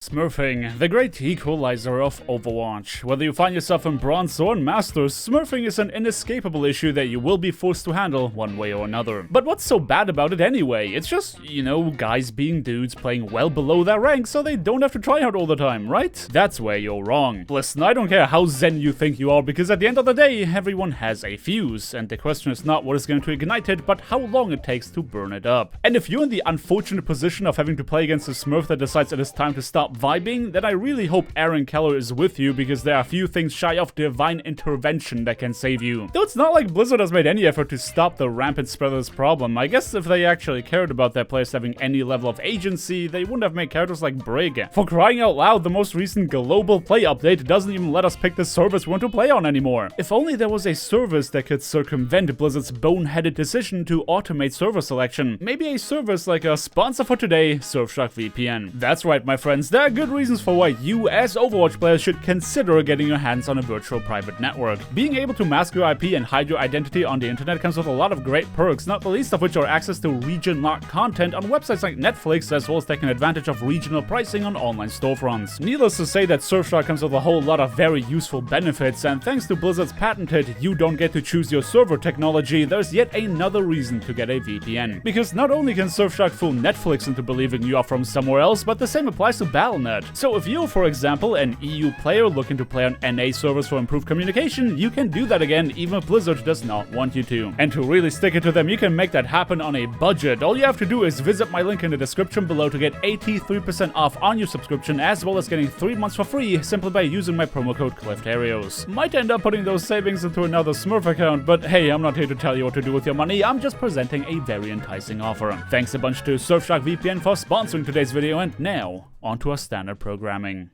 Smurfing, the great equalizer of Overwatch. Whether you find yourself in Bronze or in Masters, smurfing is an inescapable issue that you will be forced to handle one way or another. But what's so bad about it anyway? It's just, you know, guys being dudes playing well below their rank so they don't have to try hard all the time, right? That's where you're wrong. Listen, I don't care how zen you think you are, because at the end of the day, everyone has a fuse, and the question is not what is going to ignite it, but how long it takes to burn it up. And if you're in the unfortunate position of having to play against a smurf that decides it is time to stop vibing, then I really hope Aaron Keller is with you, because there are few things shy of divine intervention that can save you. Though it's not like Blizzard has made any effort to stop the rampant spread of this problem. I guess if they actually cared about their players having any level of agency, they wouldn't have made characters like Brig. For crying out loud, the most recent global play update doesn't even let us pick the service we want to play on anymore. If only there was a service that could circumvent Blizzard's boneheaded decision to automate server selection. Maybe a service like a sponsor for today, Surfshark VPN. That's right, my friends, there are good reasons for why you as Overwatch players should consider getting your hands on a virtual private network. Being able to mask your IP and hide your identity on the internet comes with a lot of great perks, not the least of which are access to region-locked content on websites like Netflix, as well as taking advantage of regional pricing on online storefronts. Needless to say that Surfshark comes with a whole lot of very useful benefits, and thanks to Blizzard's patented "you don't get to choose your server" technology, there's yet another reason to get a VPN. Because not only can Surfshark fool Netflix into believing you are from somewhere else, but the same applies to Battle.net. So if you're, for example, an EU player looking to play on NA servers for improved communication, you can do that again even if Blizzard does not want you to. And to really stick it to them, you can make that happen on a budget. All you have to do is visit my link in the description below to get 83% off on your subscription, as well as getting 3 months for free simply by using my promo code Terios. Might end up putting those savings into another Smurf account, but hey, I'm not here to tell you what to do with your money, I'm just presenting a very enticing offer. Thanks a bunch to Surfshark VPN for sponsoring today's video, and now, on to our standard programming.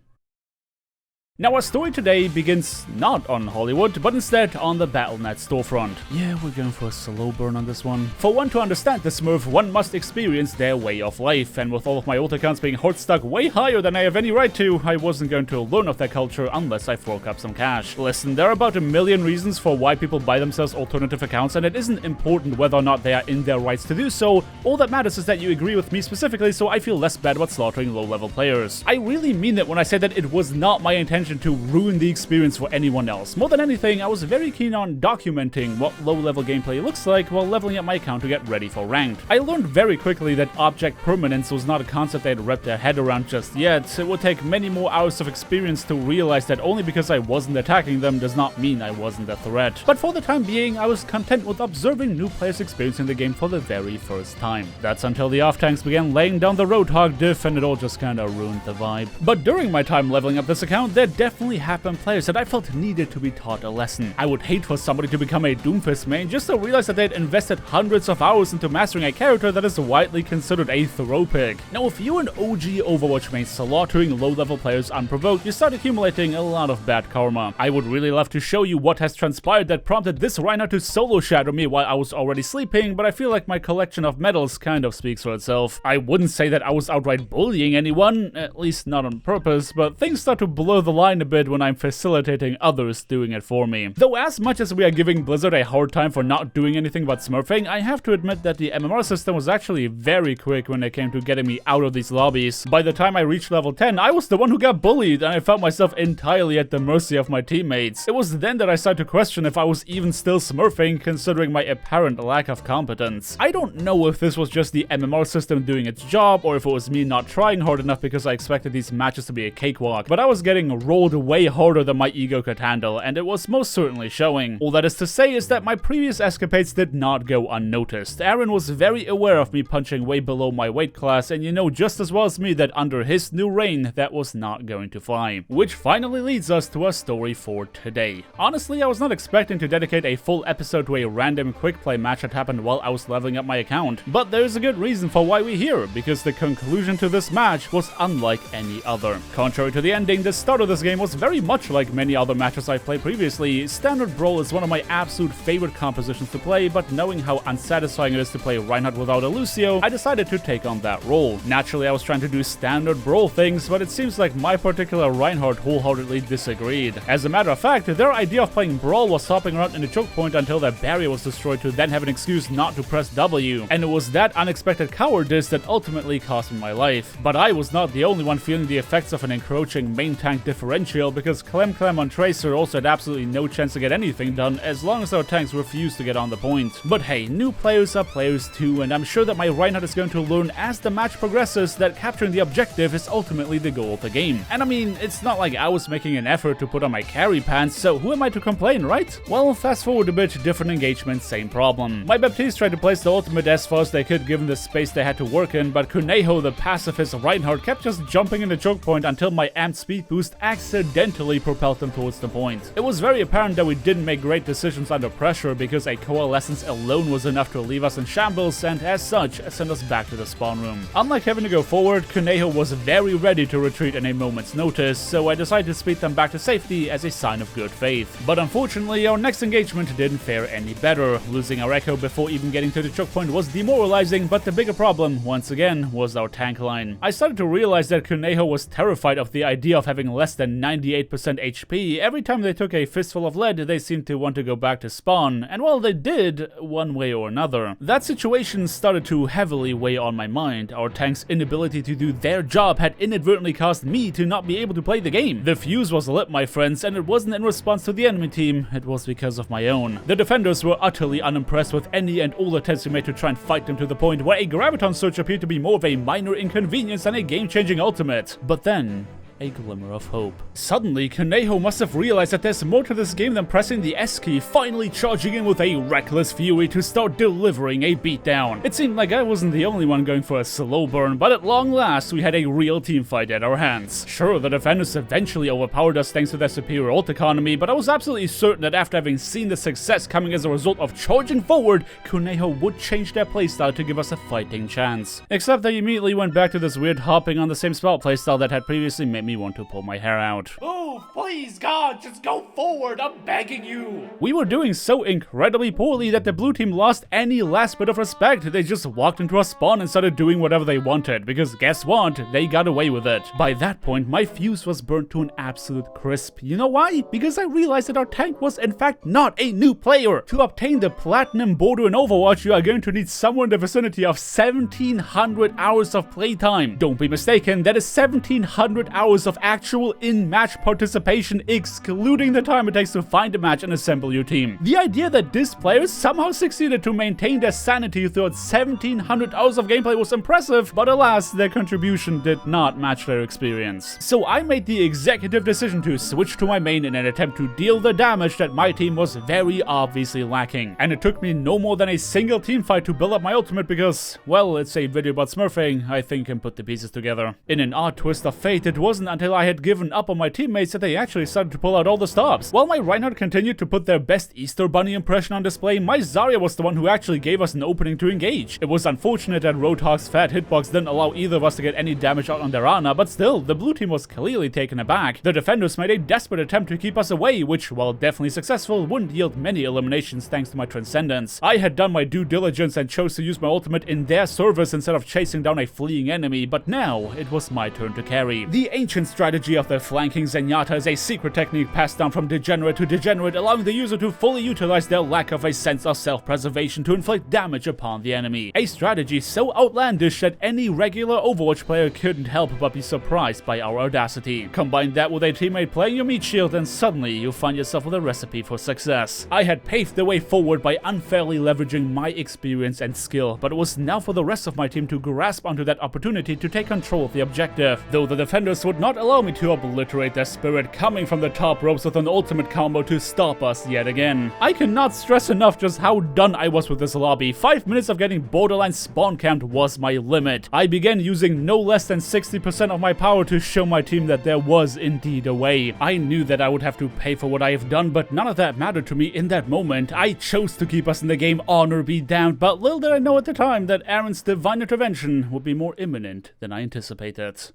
Now our story today begins not on Hollywood, but instead on the Battle.net storefront. Yeah, we're going for a slow burn on this one. For one to understand the Smurf, one must experience their way of life, and with all of my old accounts being hard stuck way higher than I have any right to, I wasn't going to learn of their culture unless I fork up some cash. Listen, there are about a million reasons for why people buy themselves alternative accounts, and it isn't important whether or not they are in their rights to do so. All that matters is that you agree with me specifically, so I feel less bad about slaughtering low-level players. I really mean it when I say that it was not my intention to ruin the experience for anyone else. More than anything, I was very keen on documenting what low-level gameplay looks like while leveling up my account to get ready for ranked. I learned very quickly that object permanence was not a concept they'd wrapped their head around just yet. It would take many more hours of experience to realize that only because I wasn't attacking them does not mean I wasn't a threat. But for the time being, I was content with observing new players experiencing the game for the very first time. That's until the off-tanks began laying down the Roadhog diff, and it all just kinda ruined the vibe. But during my time leveling up this account, there definitely happened players that I felt needed to be taught a lesson. I would hate for somebody to become a Doomfist main just to realize that they'd invested hundreds of hours into mastering a character that is widely considered a throw pick. Now, if you're an OG Overwatch main slaughtering low-level players unprovoked, you start accumulating a lot of bad karma. I would really love to show you what has transpired that prompted this Reinhardt to solo shadow me while I was already sleeping, but I feel like my collection of medals kind of speaks for itself. I wouldn't say that I was outright bullying anyone, at least not on purpose, but things start to blur the line a bit when I'm facilitating others doing it for me. Though as much as we are giving Blizzard a hard time for not doing anything about smurfing, I have to admit that the MMR system was actually very quick when it came to getting me out of these lobbies. By the time I reached level 10, I was the one who got bullied, and I felt myself entirely at the mercy of my teammates. It was then that I started to question if I was even still smurfing, considering my apparent lack of competence. I don't know if this was just the MMR system doing its job, or if it was me not trying hard enough because I expected these matches to be a cakewalk, but I was getting rolled way harder than my ego could handle, and it was most certainly showing. All that is to say is that my previous escapades did not go unnoticed. Aaron was very aware of me punching way below my weight class, and you know just as well as me that under his new reign, that was not going to fly. Which finally leads us to our story for today. Honestly, I was not expecting to dedicate a full episode to a random quick play match that happened while I was leveling up my account, but there's a good reason for why we're here, because the conclusion to this match was unlike any other. Contrary to the ending, the start of this game was very much like many other matches I've played previously. Standard Brawl is one of my absolute favorite compositions to play, but knowing how unsatisfying it is to play Reinhardt without a Lucio, I decided to take on that role. Naturally, I was trying to do standard Brawl things, but it seems like my particular Reinhardt wholeheartedly disagreed. As a matter of fact, their idea of playing Brawl was hopping around in the choke point until their barrier was destroyed to then have an excuse not to press W, and it was that unexpected cowardice that ultimately cost me my life. But I was not the only one feeling the effects of an encroaching main tank differential, because Clem on Tracer also had absolutely no chance to get anything done as long as our tanks refused to get on the point. But hey, new players are players too, and I'm sure that my Reinhardt is going to learn as the match progresses that capturing the objective is ultimately the goal of the game. And I mean, it's not like I was making an effort to put on my carry pants, so who am I to complain, right? Well, fast forward a bit, different engagement, same problem. My Baptiste tried to place the ultimate as far as they could given the space they had to work in, but Kuneho, the pacifist Reinhardt, kept just jumping in the choke point until my amped speed boost accidentally propelled them towards the point. It was very apparent that we didn't make great decisions under pressure because a coalescence alone was enough to leave us in shambles and as such send us back to the spawn room. Unlike having to go forward, Kuneho was very ready to retreat in a moment's notice, so I decided to speed them back to safety as a sign of good faith. But unfortunately, our next engagement didn't fare any better. Losing our Echo before even getting to the choke point was demoralizing, but the bigger problem, once again, was our tank line. I started to realize that Kuneho was terrified of the idea of having less than 98% HP. Every time they took a fistful of lead, they seemed to want to go back to spawn, and well, they did, one way or another. That situation started to heavily weigh on my mind. Our tank's inability to do their job had inadvertently caused me to not be able to play the game. The fuse was lit, my friends, and it wasn't in response to the enemy team, it was because of my own. The defenders were utterly unimpressed with any and all attempts we made to try and fight them to the point where a graviton search appeared to be more of a minor inconvenience than a game-changing ultimate. But then, a glimmer of hope. Suddenly, Kuneho must have realized that there's more to this game than pressing the S key, finally charging in with a reckless fury to start delivering a beatdown. It seemed like I wasn't the only one going for a slow burn, but at long last, we had a real teamfight at our hands. Sure, the defenders eventually overpowered us thanks to their superior ult economy, but I was absolutely certain that after having seen the success coming as a result of charging forward, Kuneho would change their playstyle to give us a fighting chance. Except they immediately went back to this weird hopping on the same spot playstyle that had previously made me want to pull my hair out. Oh, please, God, just go forward, I'm begging you. We were doing so incredibly poorly that the blue team lost any last bit of respect. They just walked into our spawn and started doing whatever they wanted, because guess what? They got away with it. By that point, my fuse was burnt to an absolute crisp. You know why? Because I realized that our tank was in fact not a new player. To obtain the platinum border in Overwatch, you are going to need somewhere in the vicinity of 1700 hours of playtime. Don't be mistaken, that is 1700 hours of actual in-match participation, excluding the time it takes to find a match and assemble your team. The idea that this player somehow succeeded to maintain their sanity throughout 1700 hours of gameplay was impressive, but alas, their contribution did not match their experience. So I made the executive decision to switch to my main in an attempt to deal the damage that my team was very obviously lacking. And it took me no more than a single team fight to build up my ultimate because, well, it's a video about smurfing, I think can put the pieces together. In an odd twist of fate, it wasn't until I had given up on my teammates that they actually started to pull out all the stops. While my Reinhardt continued to put their best Easter Bunny impression on display, my Zarya was the one who actually gave us an opening to engage. It was unfortunate that Roadhog's fat hitbox didn't allow either of us to get any damage out on their Ana, but still, the blue team was clearly taken aback. The defenders made a desperate attempt to keep us away, which, while definitely successful, wouldn't yield many eliminations thanks to my transcendence. I had done my due diligence and chose to use my ultimate in their service instead of chasing down a fleeing enemy, but now it was my turn to carry. The ancient strategy of the flanking Zenyatta is a secret technique passed down from degenerate to degenerate, allowing the user to fully utilize their lack of a sense of self-preservation to inflict damage upon the enemy. A strategy so outlandish that any regular Overwatch player couldn't help but be surprised by our audacity. Combine that with a teammate playing your meat shield and suddenly you find yourself with a recipe for success. I had paved the way forward by unfairly leveraging my experience and skill, but it was now for the rest of my team to grasp onto that opportunity to take control of the objective. Though the defenders would not allow me to obliterate their spirit, coming from the top ropes with an ultimate combo to stop us yet again. I cannot stress enough just how done I was with this lobby. 5 minutes of getting borderline spawn camped was my limit. I began using no less than 60% of my power to show my team that there was indeed a way. I knew that I would have to pay for what I have done, but none of that mattered to me in that moment. I chose to keep us in the game, honor be damned, but little did I know at the time that Aaron's divine intervention would be more imminent than I anticipated.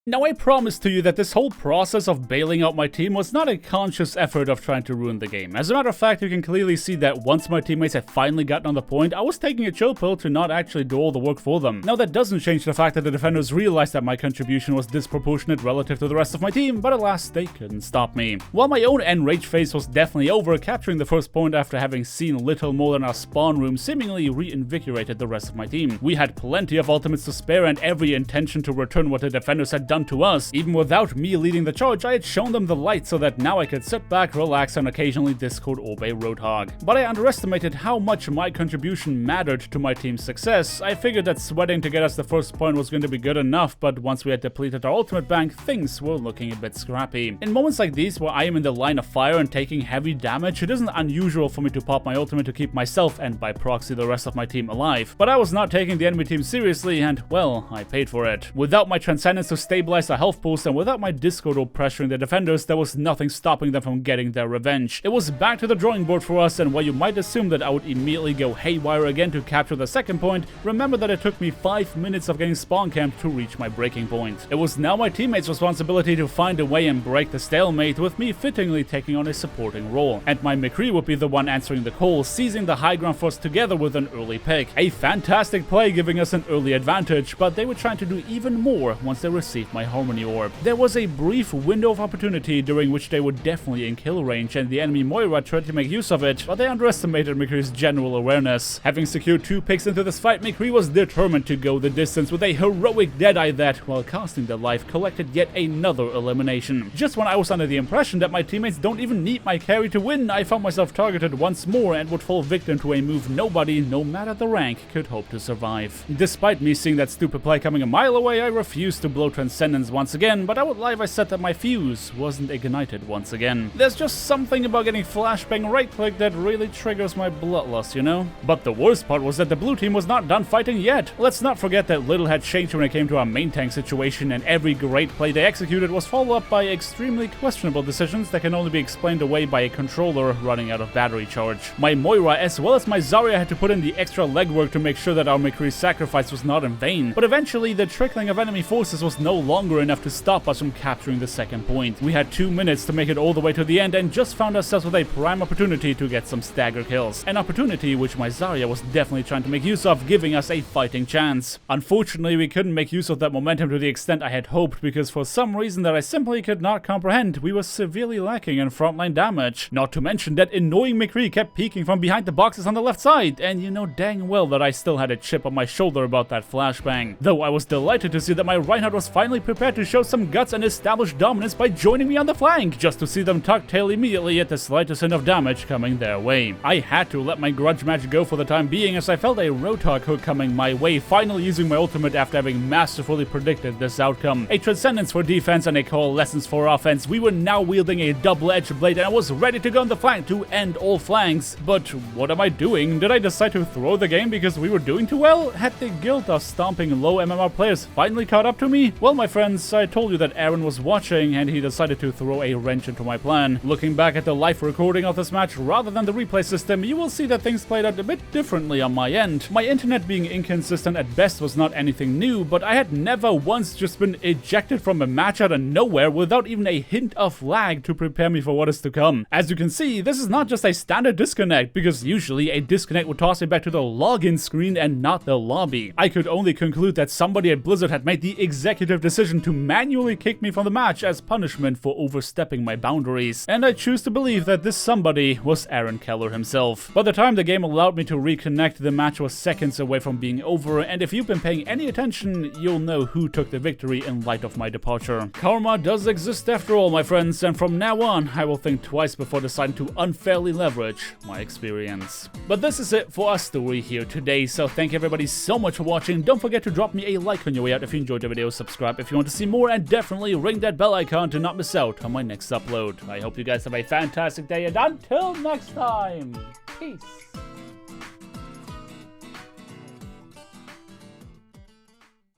Now, I promise to you that this whole process of bailing out my team was not a conscious effort of trying to ruin the game. As a matter of fact, you can clearly see that once my teammates had finally gotten on the point, I was taking a chill pill to not actually do all the work for them. Now, that doesn't change the fact that the defenders realized that my contribution was disproportionate relative to the rest of my team, but alas, they couldn't stop me. While my own enrage phase was definitely over, capturing the first point after having seen little more than our spawn room seemingly reinvigorated the rest of my team. We had plenty of ultimates to spare and every intention to return what the defenders had done to us. Even without me leading the charge, I had shown them the light so that now I could sit back, relax, and occasionally Discord obey Roadhog. But I underestimated how much my contribution mattered to my team's success. I figured that sweating to get us the first point was going to be good enough, but once we had depleted our ultimate bank, things were looking a bit scrappy. In moments like these where I am in the line of fire and taking heavy damage, it isn't unusual for me to pop my ultimate to keep myself and by proxy the rest of my team alive. But I was not taking the enemy team seriously and, well, I paid for it. Without my Transcendence to stabilize a health boost and without my Discord orb pressuring the defenders, there was nothing stopping them from getting their revenge. It was back to the drawing board for us, and while you might assume that I would immediately go haywire again to capture the second point, remember that it took me 5 minutes of getting spawn camped to reach my breaking point. It was now my teammates' responsibility to find a way and break the stalemate, with me fittingly taking on a supporting role. And my McCree would be the one answering the call, seizing the high ground for us together with an early pick. A fantastic play giving us an early advantage, but they were trying to do even more once they received my Harmony Orb. There was a brief window of opportunity during which they were definitely in kill range and the enemy Moira tried to make use of it, but they underestimated McCree's general awareness. Having secured 2 picks into this fight, McCree was determined to go the distance with a heroic Deadeye that, while costing their life, collected yet another elimination. Just when I was under the impression that my teammates don't even need my carry to win, I found myself targeted once more and would fall victim to a move nobody, no matter the rank, could hope to survive. Despite me seeing that stupid play coming a mile away, I refused to blow Transcendence once again, but I would lie if I said that my fuse wasn't ignited once again. There's just something about getting flashbang right-click that really triggers my bloodlust, you know? But the worst part was that the blue team was not done fighting yet. Let's not forget that little had changed when it came to our main tank situation, and every great play they executed was followed up by extremely questionable decisions that can only be explained away by a controller running out of battery charge. My Moira as well as my Zarya had to put in the extra legwork to make sure that our McCree's sacrifice was not in vain, but eventually the trickling of enemy forces was no longer enough to stop us from capturing the second point. We had 2 minutes to make it all the way to the end and just found ourselves with a prime opportunity to get some stagger kills. An opportunity which my Zarya was definitely trying to make use of, giving us a fighting chance. Unfortunately, we couldn't make use of that momentum to the extent I had hoped because for some reason that I simply could not comprehend, we were severely lacking in frontline damage. Not to mention that annoying McCree kept peeking from behind the boxes on the left side, and you know dang well that I still had a chip on my shoulder about that flashbang. Though I was delighted to see that my Reinhardt was finally prepared to show some guts and establish dominance by joining me on the flank, just to see them tuck tail immediately at the slightest hint of damage coming their way. I had to let my grudge match go for the time being as I felt a Roadhog hook coming my way, finally using my ultimate after having masterfully predicted this outcome. A Transcendence for defense and a Coalescence for offense, we were now wielding a double-edged blade and I was ready to go on the flank to end all flanks. But what am I doing? Did I decide to throw the game because we were doing too well? Had the guilt of stomping low MMR players finally caught up to me? Well, my friends, I told you that Aaron was watching and he decided to throw a wrench into my plan. Looking back at the live recording of this match rather than the replay system, you will see that things played out a bit differently on my end. My internet being inconsistent at best was not anything new, but I had never once just been ejected from a match out of nowhere without even a hint of lag to prepare me for what is to come. As you can see, this is not just a standard disconnect, because usually a disconnect would toss me back to the login screen and not the lobby. I could only conclude that somebody at Blizzard had made the executive decision to manually kick me from the match as punishment for overstepping my boundaries, and I choose to believe that this somebody was Aaron Keller himself. By the time the game allowed me to reconnect, the match was seconds away from being over, and if you've been paying any attention, you'll know who took the victory in light of my departure. Karma does exist after all, my friends, and from now on, I will think twice before deciding to unfairly leverage my experience. But this is it for our story here today, so thank you everybody so much for watching. Don't forget to drop me a like on your way out if you enjoyed the video, subscribe if you want to see more, and definitely ring that bell icon to not miss out on my next upload. I hope you guys have a fantastic day, and until next time, peace.